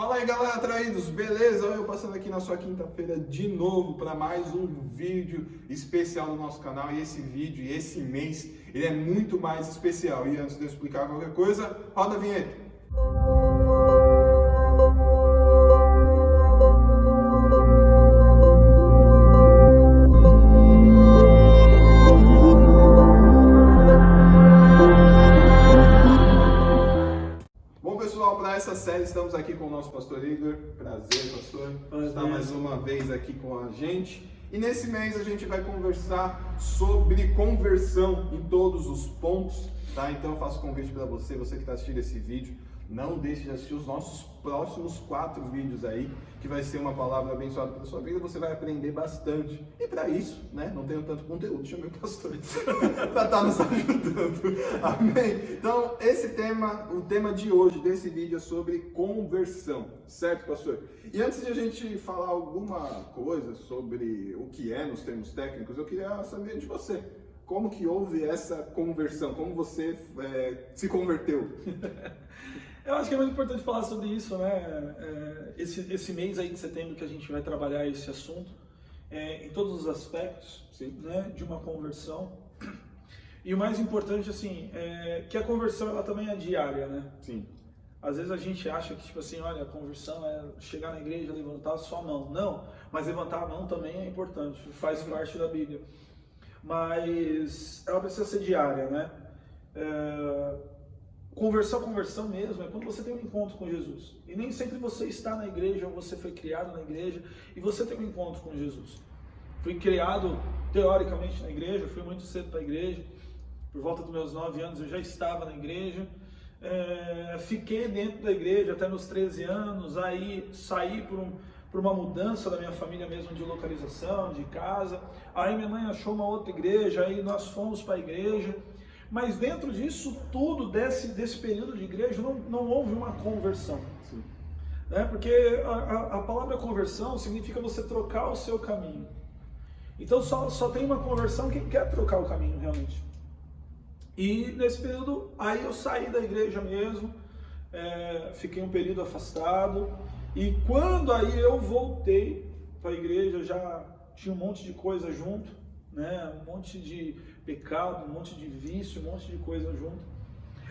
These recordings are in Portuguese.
Fala aí, galera, atraídos, beleza? Eu passando aqui na sua quinta-feira de novo para mais um vídeo especial no nosso canal. E esse vídeo, esse mês, ele é muito mais especial. E antes de eu explicar qualquer coisa, roda a vinheta. Para essa série estamos aqui com o nosso pastor Igor. Prazer, pastor, estar mais uma vez aqui com a gente. E nesse mês a gente vai conversar sobre conversão em todos os pontos, tá? Então eu faço convite para você que está assistindo esse vídeo, não deixe de assistir os nossos próximos 4 vídeos aí, que vai ser uma palavra abençoada para a sua vida, você vai aprender bastante. E para isso, né, não tenho tanto conteúdo, chamei o pastor para estar nos ajudando. Amém? Então, o tema de hoje, desse vídeo, é sobre conversão, certo, pastor? E antes de a gente falar alguma coisa sobre o que é nos termos técnicos, eu queria saber de você. Como que houve essa conversão? Como você se converteu? Eu acho que é muito importante falar sobre isso, né? Esse mês aí de setembro que a gente vai trabalhar esse assunto, em todos os aspectos, né, de uma conversão. E o mais importante, assim, é que a conversão ela também é diária, né? Sim. Às vezes a gente acha que, tipo assim, olha, a conversão é chegar na igreja, levantar só a mão. Não, mas levantar a mão também é importante, faz parte da Bíblia. Mas ela precisa ser diária, né? Conversão mesmo é quando você tem um encontro com Jesus. E nem sempre você está na igreja ou você foi criado na igreja e você tem um encontro com Jesus. Fui criado teoricamente na igreja, fui muito cedo para a igreja. Por volta dos meus 9 anos eu já estava na igreja. Fiquei dentro da igreja até meus 13 anos, aí saí por uma mudança da minha família mesmo de localização, de casa. Aí minha mãe achou uma outra igreja, aí nós fomos para a igreja. Mas dentro disso tudo, desse período de igreja, não houve uma conversão. Sim. Né? Porque a palavra conversão significa você trocar o seu caminho. Então só tem uma conversão quem quer trocar o caminho realmente. E nesse período, aí eu saí da igreja mesmo, fiquei um período afastado. E quando aí eu voltei para a igreja, já tinha um monte de coisa junto, né? Um monte de pecado, um monte de vício, um monte de coisa junto.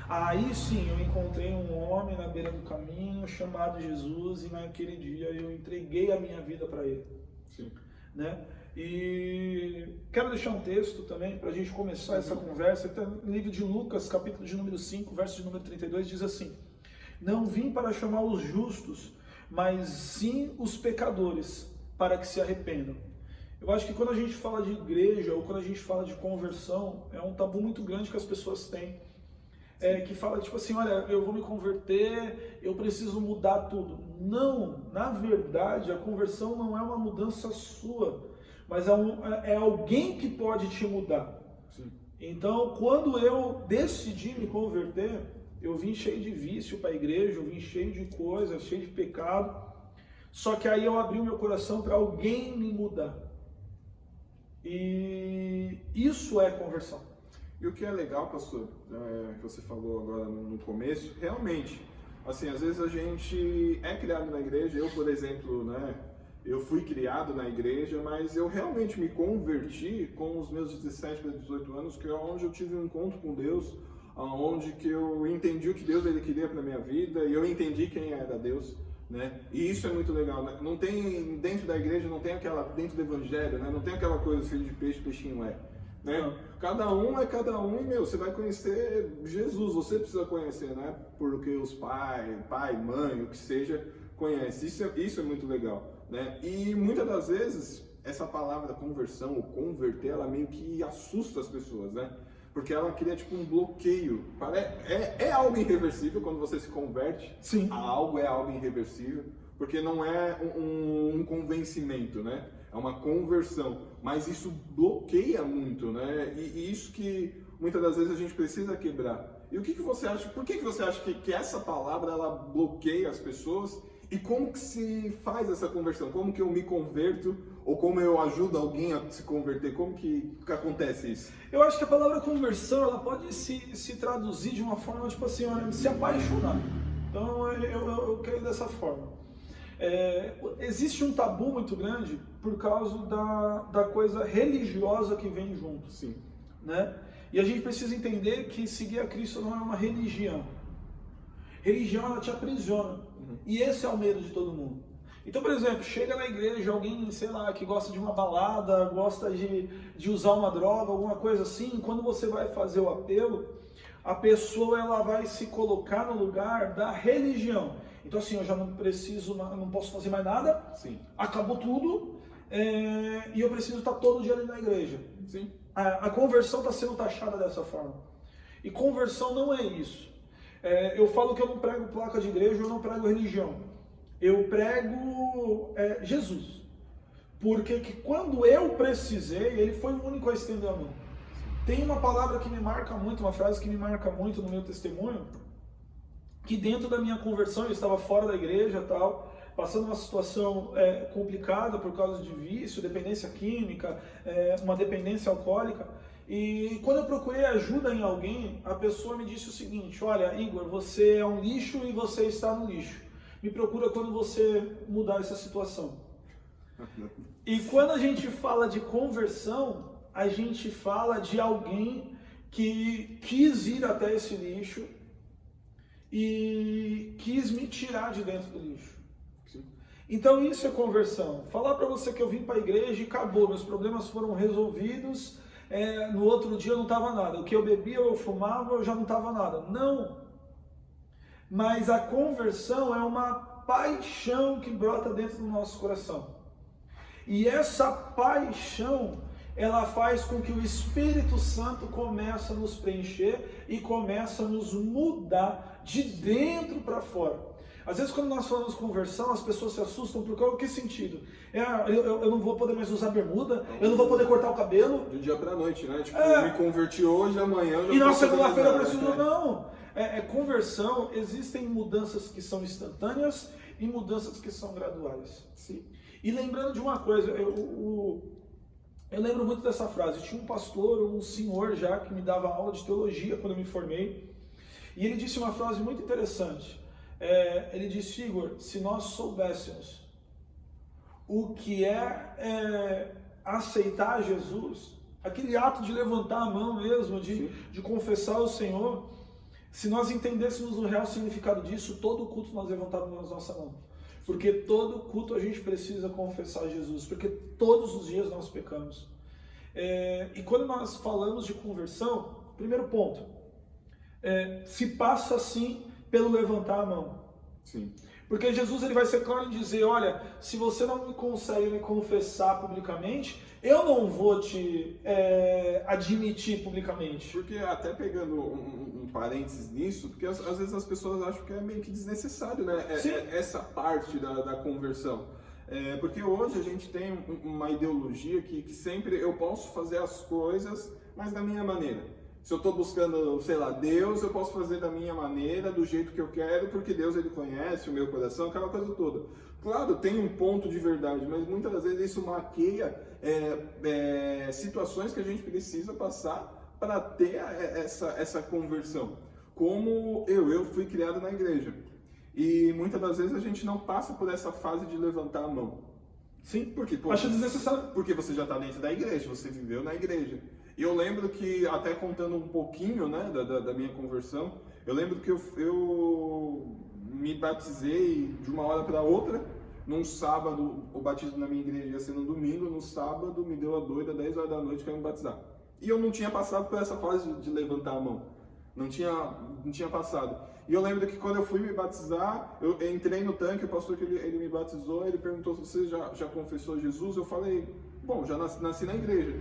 Aí sim eu encontrei um homem na beira do caminho chamado Jesus, e naquele dia eu entreguei a minha vida para ele. Sim. Né? E quero deixar um texto também para a gente começar essa conversa. Está no livro de Lucas, capítulo de número 5, verso de número 32, diz assim: não vim para chamar os justos, mas sim os pecadores, para que se arrependam. Eu acho que quando a gente fala de igreja ou quando a gente fala de conversão, é um tabu muito grande que as pessoas têm. Que fala tipo assim, olha, eu vou me converter, eu preciso mudar tudo. Não, na verdade a conversão não é uma mudança sua, mas é alguém que pode te mudar. Sim. Então, quando eu decidi me converter, eu vim cheio de vício para a igreja, eu vim cheio de coisas, cheio de pecado. Só que aí eu abri o meu coração para alguém me mudar. E isso é conversão. E o que é legal, pastor, que você falou agora no começo, realmente, assim, às vezes a gente é criado na igreja, eu, por exemplo, né, eu fui criado na igreja, mas eu realmente me converti com os meus 17 para 18 anos, que é onde eu tive um encontro com Deus, onde que eu entendi o que Deus ele queria para minha vida, e eu entendi quem era Deus. Né? E isso é muito legal, né? Não tem dentro da igreja, não tem aquela, dentro do evangelho, né? Não tem aquela coisa, filho de peixe, peixinho é, né? Cada um é cada um, e você vai conhecer Jesus, você precisa conhecer, né? Porque os pai, mãe, o que seja, conhece. Isso é muito legal, né? E muitas das vezes essa palavra conversão, ou converter, ela meio que assusta as pessoas, né? Porque ela cria tipo um bloqueio. É algo irreversível quando você se converte. Sim. Algo é algo irreversível, porque não é um convencimento, né? É uma conversão. Mas isso bloqueia muito, né? E isso que muitas das vezes a gente precisa quebrar. E o que você acha? Por que você acha que essa palavra ela bloqueia as pessoas? E como que se faz essa conversão? Como que eu me converto? Ou como eu ajudo alguém a se converter? Como que acontece isso? Eu acho que a palavra conversão ela pode se traduzir de uma forma tipo assim, se apaixonar. Então eu creio dessa forma. Existe um tabu muito grande por causa da coisa religiosa que vem junto. Sim. Né? E a gente precisa entender que seguir a Cristo não é uma religião. Religião, ela te aprisiona. E esse é o medo de todo mundo. Então, por exemplo, chega na igreja alguém, sei lá, que gosta de uma balada, gosta de usar uma droga, alguma coisa assim. Quando você vai fazer o apelo, a pessoa ela vai se colocar no lugar da religião. Então, assim, eu já não preciso, não posso fazer mais nada. Sim. Acabou tudo. E eu preciso estar todo dia ali na igreja. Sim. A conversão está sendo taxada dessa forma. E conversão não é isso. Eu falo que eu não prego placa de igreja, eu não prego religião. Eu prego Jesus. Porque que quando eu precisei, ele foi o único a estender a mão. Tem uma palavra que me marca muito, uma frase que me marca muito no meu testemunho, que dentro da minha conversão, eu estava fora da igreja e tal, passando uma situação complicada por causa de vício, dependência química, uma dependência alcoólica. E quando eu procurei ajuda em alguém, a pessoa me disse o seguinte: olha, Igor, você é um lixo e você está no lixo. Me procura quando você mudar essa situação. E quando a gente fala de conversão, a gente fala de alguém que quis ir até esse lixo e quis me tirar de dentro do lixo. Sim. Então isso é conversão. Falar para você que eu vim para a igreja e acabou, meus problemas foram resolvidos, no outro dia não estava nada. O que eu bebia, eu fumava, eu já não estava nada. Não. Mas a conversão é uma paixão que brota dentro do nosso coração. E essa paixão, ela faz com que o Espírito Santo comece a nos preencher e comece a nos mudar de dentro para fora. Às vezes quando nós falamos conversão, as pessoas se assustam por qual que sentido? Eu não vou poder mais usar bermuda, eu não vou poder cortar o cabelo. De um dia para noite, né? Tipo, eu me converti hoje, amanhã eu já e na posso fazer segunda-feira eu nada, preciso... né? Não! Conversão, existem mudanças que são instantâneas e mudanças que são graduais. Sim. E lembrando de uma coisa, eu lembro muito dessa frase. Tinha um pastor, um senhor já, que me dava aula de teologia quando eu me formei, e ele disse uma frase muito interessante. Ele disse: Igor, se nós soubéssemos o que é aceitar Jesus, aquele ato de levantar a mão mesmo, de confessar o Senhor, se nós entendêssemos o real significado disso, todo culto nós levantávamos a nossa mão. Porque todo culto a gente precisa confessar Jesus, porque todos os dias nós pecamos. E quando nós falamos de conversão, primeiro ponto, se passa assim pelo levantar a mão. Sim. Porque Jesus ele vai ser claro em dizer: olha, se você não consegue me confessar publicamente, eu não vou te admitir publicamente. Porque até pegando um parênteses nisso, porque às vezes as pessoas acham que é meio que desnecessário, né? Essa parte da conversão. Porque hoje a gente tem uma ideologia que sempre eu posso fazer as coisas, mas da minha maneira. Se eu estou buscando, sei lá, Deus, eu posso fazer da minha maneira, do jeito que eu quero, porque Deus ele conhece o meu coração, aquela coisa toda. Claro, tem um ponto de verdade, mas muitas das vezes isso maqueia situações que a gente precisa passar para ter essa conversão. Como eu fui criado na igreja. E muitas das vezes a gente não passa por essa fase de levantar a mão. Sim, porque acho desnecessário. Porque você já está dentro da igreja, você viveu na igreja. E eu lembro que, até contando um pouquinho, né, da minha conversão, eu lembro que eu me batizei de uma hora para outra. Num sábado, o batismo na minha igreja ia ser no domingo, no sábado me deu a doida, 10 horas da noite, que eu ia me batizar. E eu não tinha passado por essa fase de levantar a mão. Não tinha passado. E eu lembro que quando eu fui me batizar, eu entrei no tanque, o pastor que ele me batizou, ele perguntou se você já confessou Jesus. Eu falei, bom, já nasci na igreja.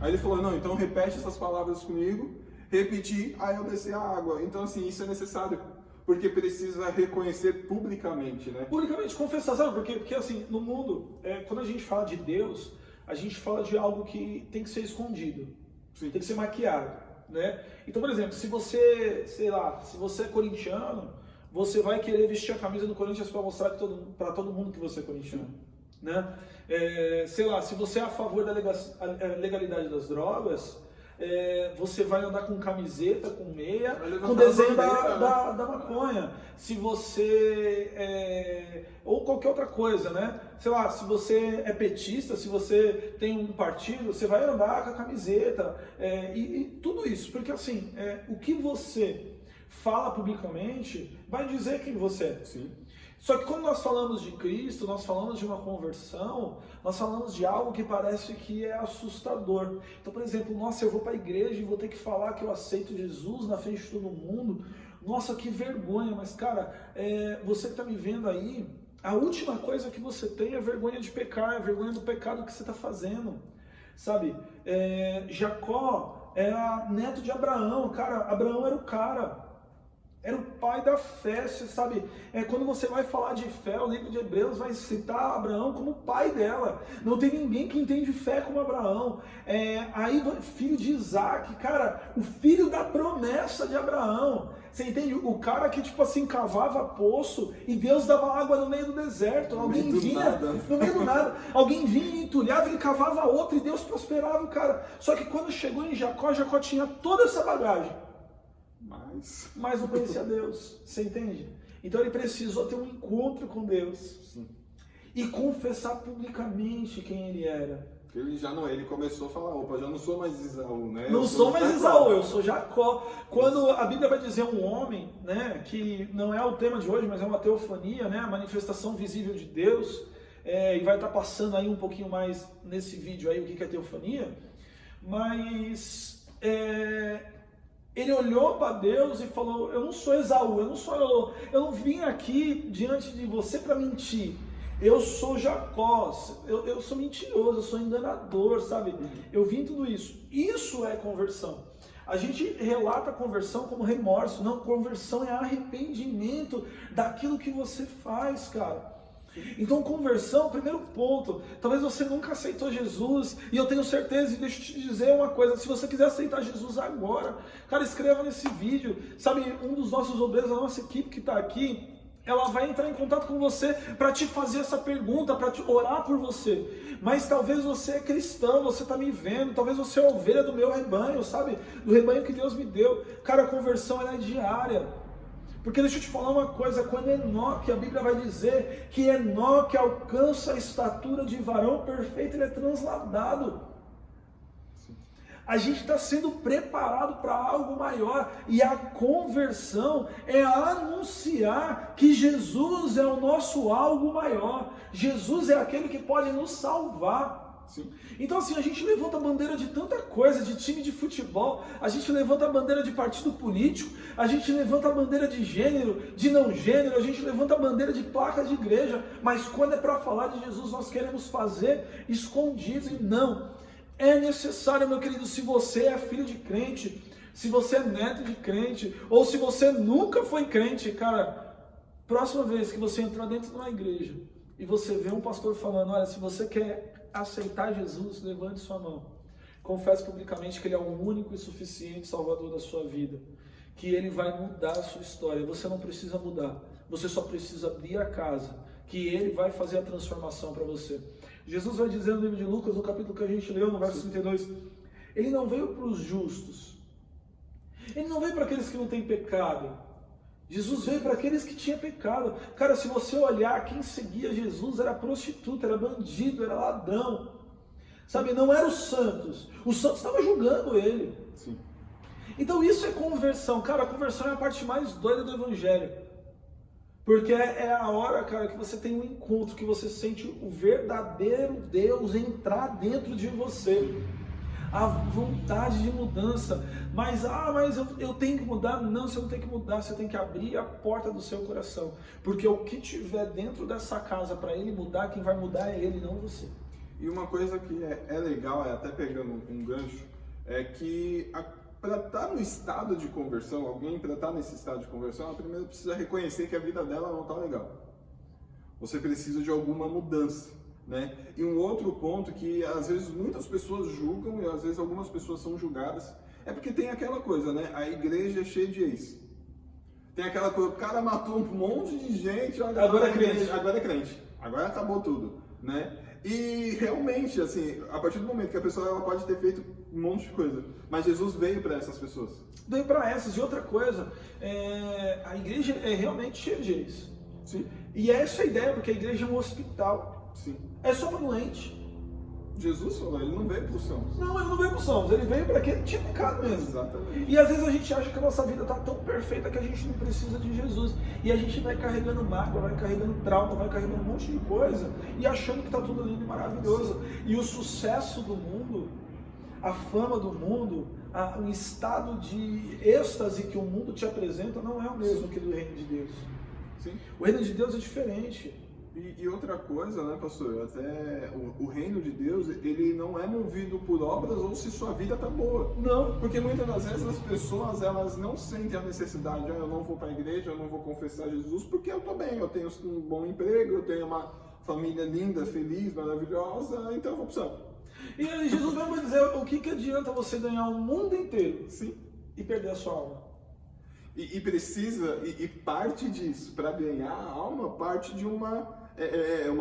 Aí ele falou, não, então repete essas palavras comigo. Repeti, aí eu desci a água. Então, assim, isso é necessário, porque precisa reconhecer publicamente, né? Publicamente, confessar, sabe? Porque assim, no mundo, quando a gente fala de Deus, a gente fala de algo que tem que ser escondido. Sim. Tem que ser maquiado, né? Então, por exemplo, se você, sei lá, se você é corintiano, você vai querer vestir a camisa do Corinthians para mostrar para todo mundo que você é corintiano, né? Sei lá, se você é a favor da legalidade das drogas, você vai andar com camiseta, com meia, Vai levantar com desenho a bandeira, da maconha. Se você... ou qualquer outra coisa, né? Sei lá, se você é petista, se você tem um partido, você vai andar com a camiseta. E tudo isso, porque assim, o que você fala publicamente vai dizer quem você é. Sim. Só que quando nós falamos de Cristo, nós falamos de uma conversão, nós falamos de algo que parece que é assustador. Então, por exemplo, nossa, eu vou para a igreja e vou ter que falar que eu aceito Jesus na frente de todo mundo. Nossa, que vergonha, mas cara, você que está me vendo aí, a última coisa que você tem é vergonha de pecar, é vergonha do pecado que você está fazendo. Sabe, Jacó era neto de Abraão, cara, Abraão era o cara. Era o pai da fé, sabe? Quando você vai falar de fé, o livro de Hebreus vai citar Abraão como pai dela. Não tem ninguém que entende fé como Abraão. Aí, filho de Isaac, cara, o filho da promessa de Abraão. Você entende? O cara que, tipo assim, cavava poço e Deus dava água no meio do deserto. Alguém vinha, no meio do nada, alguém vinha e entulhava, ele cavava outro e Deus prosperava o cara. Só que quando chegou em Jacó, Jacó tinha toda essa bagagem. Mas não conhecia Deus, você entende? Então ele precisou ter um encontro com Deus. Sim. E confessar publicamente quem ele era. Ele começou a falar, opa, já não sou mais Esaú, né? Não sou mais Esaú, eu sou Jacó. Quando a Bíblia vai dizer um homem, né, que não é o tema de hoje, mas é uma teofania, né, a manifestação visível de Deus, e vai estar passando aí um pouquinho mais nesse vídeo aí o que é teofania, mas ele olhou para Deus e falou, eu não sou Esaú, eu não vim aqui diante de você para mentir. Eu sou Jacó, eu sou mentiroso, eu sou enganador, sabe? Eu vim tudo isso. Isso é conversão. A gente relata a conversão como remorso. Não, conversão é arrependimento daquilo que você faz, cara. Então, conversão, primeiro ponto, talvez você nunca aceitou Jesus, e eu tenho certeza, e deixa eu te dizer uma coisa, se você quiser aceitar Jesus agora, cara, escreva nesse vídeo, sabe, um dos nossos obreiros, a nossa equipe que está aqui, ela vai entrar em contato com você para te fazer essa pergunta, para te orar por você. Mas talvez você é cristão, você está me vendo, talvez você é ovelha do meu rebanho, sabe? Do rebanho que Deus me deu. Cara, a conversão ela é diária. Porque deixa eu te falar uma coisa, quando Enoque, a Bíblia vai dizer que Enoque alcança a estatura de varão perfeito, ele é transladado. A gente está sendo preparado para algo maior, e a conversão é anunciar que Jesus é o nosso algo maior. Jesus é aquele que pode nos salvar. Sim. Então assim, a gente levanta a bandeira de tanta coisa, de time de futebol, a gente levanta a bandeira de partido político, a gente levanta a bandeira de gênero, de não gênero, a gente levanta a bandeira de placa de igreja, mas quando é para falar de Jesus, nós queremos fazer escondido, e não. É necessário, meu querido, se você é filho de crente, se você é neto de crente, ou se você nunca foi crente, cara, próxima vez que você entrar dentro de uma igreja e você vê um pastor falando, olha, se você quer aceitar Jesus, levante sua mão. Confesse publicamente que Ele é o único e suficiente Salvador da sua vida, que Ele vai mudar a sua história. Você não precisa mudar, você só precisa abrir a casa, que Ele vai fazer a transformação para você. Jesus vai dizer no livro de Lucas, no capítulo que a gente leu, no verso 32, Ele não veio para os justos, Ele não veio para aqueles que não têm pecado, Jesus veio para aqueles que tinham pecado. Cara, se você olhar, quem seguia Jesus era prostituta, era bandido, era ladrão, sabe, não eram os santos estavam julgando Ele. Sim. Então isso é conversão, cara, a conversão é a parte mais doida do Evangelho. Porque é a hora, cara, que você tem um encontro, que você sente o verdadeiro Deus entrar dentro de você. A vontade de mudança. Mas eu tenho que mudar? Não, você não tem que mudar, você tem que abrir a porta do seu coração. Porque o que tiver dentro dessa casa para ele mudar, quem vai mudar é ele, não você. E uma coisa que é legal, até pegando um gancho, é que para estar no estado de conversão, alguém para estar nesse estado de conversão, ela primeiro precisa reconhecer que a vida dela não está legal. Você precisa de alguma mudança, né? E um outro ponto que às vezes muitas pessoas julgam e às vezes algumas pessoas são julgadas, é porque tem aquela coisa, né? A igreja é cheia de ex. Tem aquela coisa, o cara matou um monte de gente, agora é crente. Agora é crente. Agora acabou tudo. né? E realmente, assim, a partir do momento que a pessoa ela pode ter feito um monte de coisa, mas Jesus veio para essas pessoas. Veio para essas. E outra coisa, a igreja é realmente cheia de ex. Sim. E essa é a ideia, porque a igreja é um hospital. Sim. É só para doente. Jesus falou, ele não veio para os sãos. Não, ele não veio para os sãos, ele veio para aquele que tinha pecado mesmo. Exatamente. E às vezes a gente acha que a nossa vida está tão perfeita que a gente não precisa de Jesus. E a gente vai carregando mágoa, vai carregando trauma, vai carregando um monte de coisa e achando que está tudo lindo e maravilhoso. E o sucesso do mundo, a fama do mundo, o estado de êxtase que o mundo te apresenta não é o mesmo que do reino de Deus. Sim. O reino de Deus é diferente. E outra coisa, né, pastor? Até o reino de Deus, ele não é movido por obras ou se sua vida tá boa. Não. Porque muitas das vezes as pessoas, elas não sentem a necessidade, eu não vou para a igreja, eu não vou confessar Jesus, porque eu tô bem, eu tenho um bom emprego, eu tenho uma família linda, feliz, maravilhosa, então eu vou pro céu. E aí Jesus vai dizer, o que adianta você ganhar o mundo inteiro Sim. e perder a sua alma? E precisa, e parte disso, para ganhar a alma, parte de uma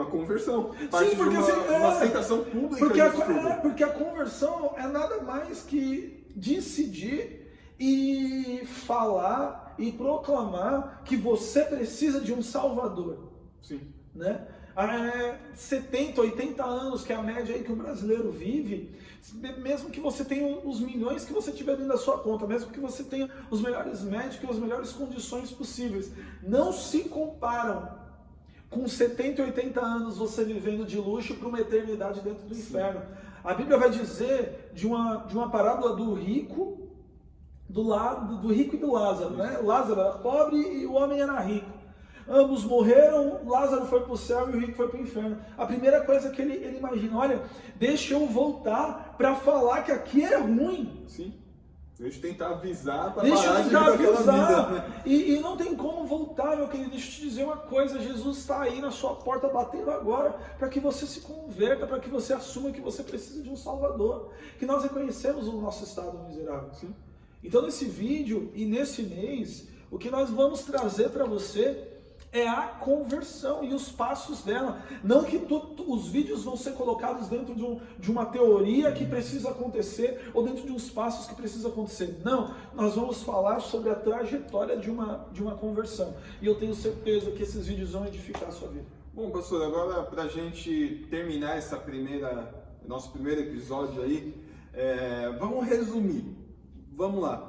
conversão, parte Sim, porque, de uma assim, aceitação pública disso tudo. porque a conversão é nada mais que decidir e falar e proclamar que você precisa de um Salvador. Sim. Né? 70, 80 anos, que é a média aí que o brasileiro vive, mesmo que você tenha os milhões que você tiver dentro da sua conta, mesmo que você tenha os melhores médicos e as melhores condições possíveis, não se comparam com 70, 80 anos você vivendo de luxo para uma eternidade dentro do inferno. A Bíblia vai dizer de uma parábola do rico, do rico e do Lázaro, né? Lázaro era pobre e o homem era rico. Ambos morreram, Lázaro foi para o céu e o rico foi para o inferno. A primeira coisa que ele imagina, olha, deixa eu voltar para falar que aqui é ruim. Sim. Deixa eu tentar avisar para Deixa parar eu de tentar viver aquela avisar. vida. Né? E não tem como voltar, meu querido. Deixa eu te dizer uma coisa, Jesus está aí na sua porta batendo agora para que você se converta, para que você assuma que você precisa de um Salvador. Que nós reconhecemos o nosso estado miserável. Sim. Então nesse vídeo e nesse mês, o que nós vamos trazer para você é a conversão e os passos dela. Não que os vídeos vão ser colocados dentro de uma teoria que precisa acontecer ou dentro de uns passos que precisa acontecer. Não, nós vamos falar sobre a trajetória de uma conversão. E eu tenho certeza que esses vídeos vão edificar a sua vida. Bom, pastor, agora para a gente terminar nosso primeiro episódio aí, vamos resumir. Vamos lá.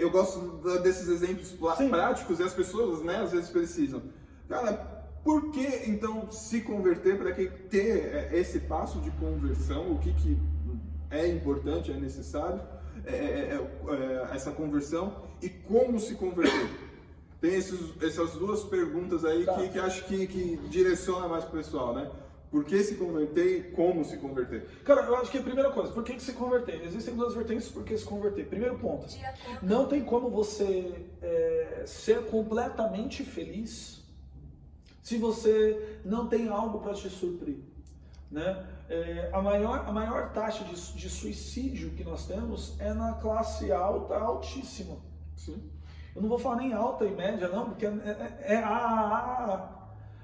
Eu gosto desses exemplos práticos e as pessoas, né, às vezes precisam. Cara, por que então se converter? Para que ter esse passo de conversão? O que é importante, é necessário essa conversão? E como se converter? Tem essas duas perguntas aí que acho que direciona mais para o pessoal, né? Por que se converter e como se converter? Cara, eu acho que a primeira coisa, por que se converter? Existem duas vertentes por que se converter. Primeiro ponto, não tem como você ser completamente feliz se você não tem algo para te suprir. Né? A maior taxa de suicídio que nós temos é na classe alta, altíssima. Sim. Eu não vou falar nem alta e média, não, porque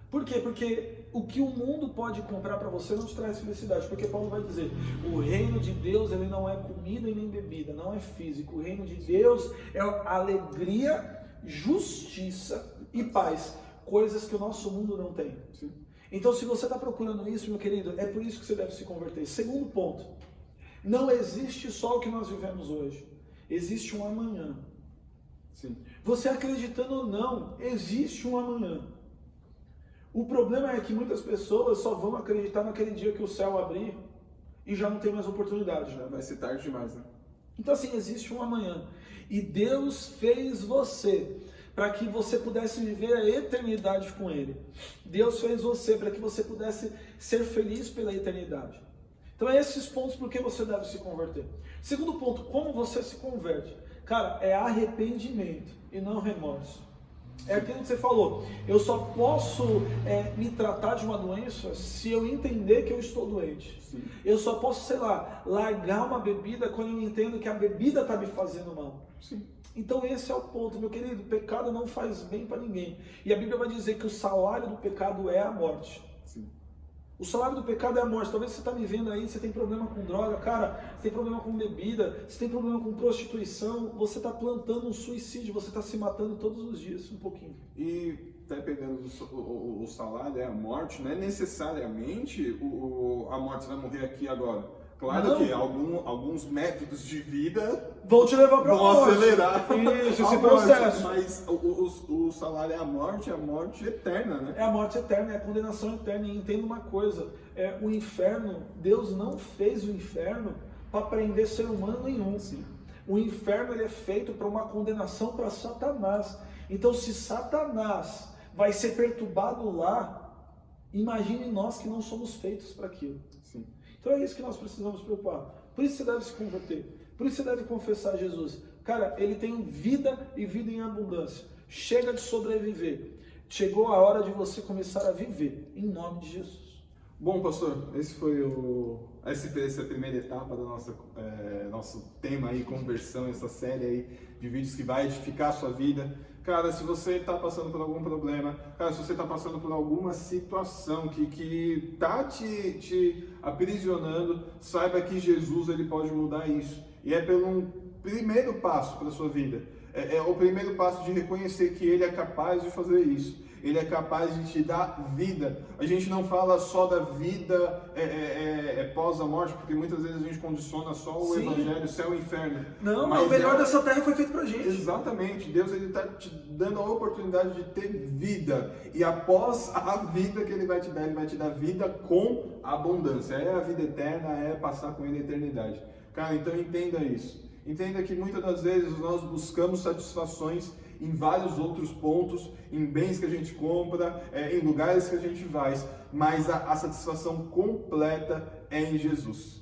Por quê? Porque o que o mundo pode comprar para você não te traz felicidade. Porque Paulo vai dizer, o reino de Deus ele não é comida e nem bebida, não é físico. O reino de Deus é alegria, justiça e paz. Coisas que o nosso mundo não tem. Sim. Então se você está procurando isso, meu querido, é por isso que você deve se converter. Segundo ponto, não existe só o que nós vivemos hoje. Existe um amanhã. Sim. Você acreditando ou não, existe um amanhã. O problema é que muitas pessoas só vão acreditar naquele dia que o céu abrir e já não tem mais oportunidade. Já vai ser tarde demais, né? Então assim, existe um amanhã. E Deus fez você para que você pudesse viver a eternidade com Ele. Deus fez você para que você pudesse ser feliz pela eternidade. Então é esses pontos por que você deve se converter. Segundo ponto, como você se converte? Cara, é arrependimento e não remorso. É aquilo que você falou, eu só posso me tratar de uma doença se eu entender que eu estou doente. Sim. Eu só posso, sei lá, largar uma bebida quando eu entendo que a bebida está me fazendo mal. Sim. Então esse é o ponto, meu querido, o pecado não faz bem para ninguém. E a Bíblia vai dizer que o salário do pecado é a morte. Sim. O salário do pecado é a morte. Talvez você está me vendo aí, você tem problema com droga, cara, você tem problema com bebida, você tem problema com prostituição, você está plantando um suicídio, você está se matando todos os dias, um pouquinho. E até pegando o salário, a morte, não é necessariamente a morte, você vai morrer aqui agora. Claro Não. que alguns métodos de vida Vão te levar para a vão morte. acelerar Isso, a esse morte, processo. mas o salário é a morte eterna, né? É a morte eterna, é a condenação eterna. E entenda uma coisa, o inferno, Deus não fez o inferno para prender ser humano nenhum. Sim. O inferno ele é feito para uma condenação para Satanás. Então, se Satanás vai ser perturbado lá, imagine nós que não somos feitos para aquilo. Sim. Então é isso que nós precisamos preocupar. Por isso você deve se converter. Por isso você deve confessar Jesus. Cara, ele tem vida e vida em abundância. Chega de sobreviver. Chegou a hora de você começar a viver. Em nome de Jesus. Bom, pastor, esse foi essa primeira etapa do nosso tema aí, conversão, essa série aí de vídeos que vai edificar a sua vida. Cara, se você está passando por algum problema, cara, se você está passando por alguma situação que está te aprisionando, saiba que Jesus ele pode mudar isso. E é pelo primeiro passo para a sua vida. É o primeiro passo de reconhecer que Ele é capaz de fazer isso. Ele é capaz de te dar vida. A gente não fala só da vida pós a morte, porque muitas vezes a gente condiciona só o Sim. Evangelho, céu e inferno. Não, mas o melhor dessa terra foi feito pra gente. Exatamente. Deus está te dando a oportunidade de ter vida. E após a vida que Ele vai te dar vida com abundância. É a vida eterna, é passar com Ele a eternidade. Cara, então entenda isso. Entenda que muitas das vezes nós buscamos satisfações em vários outros pontos, em bens que a gente compra, em lugares que a gente vai, mas a satisfação completa é em Jesus.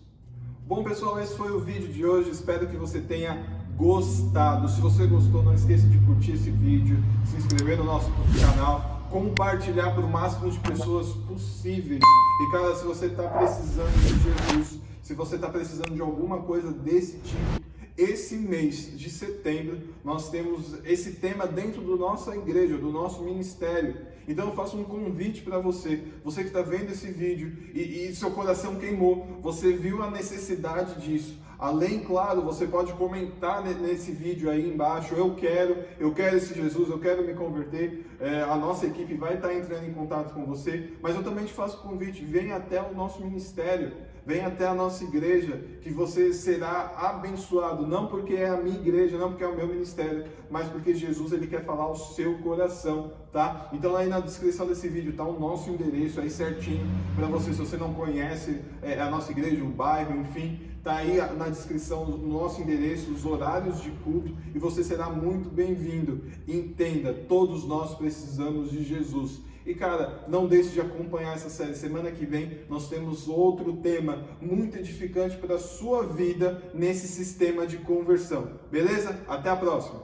Bom, pessoal, esse foi o vídeo de hoje, espero que você tenha gostado. Se você gostou, não esqueça de curtir esse vídeo, se inscrever no nosso canal, compartilhar para o máximo de pessoas possíveis. E cara, se você está precisando de Jesus, se você está precisando de alguma coisa desse tipo, esse mês de setembro, nós temos esse tema dentro da nossa igreja, do nosso ministério. Então eu faço um convite para você que está vendo esse vídeo e seu coração queimou, você viu a necessidade disso. Além, claro, você pode comentar nesse vídeo aí embaixo, eu quero esse Jesus, eu quero me converter. A nossa equipe vai estar entrando em contato com você, mas eu também te faço o convite, venha até o nosso ministério. Venha até a nossa igreja, que você será abençoado, não porque é a minha igreja, não porque é o meu ministério, mas porque Jesus ele quer falar ao seu coração, tá? Então aí na descrição desse vídeo tá o nosso endereço aí certinho para você, se você não conhece a nossa igreja, o bairro, enfim, tá aí na descrição o nosso endereço, os horários de culto e você será muito bem-vindo. Entenda, todos nós precisamos de Jesus. E cara, não deixe de acompanhar essa série. Semana que vem nós temos outro tema muito edificante para a sua vida nesse sistema de conversão. Beleza? Até a próxima!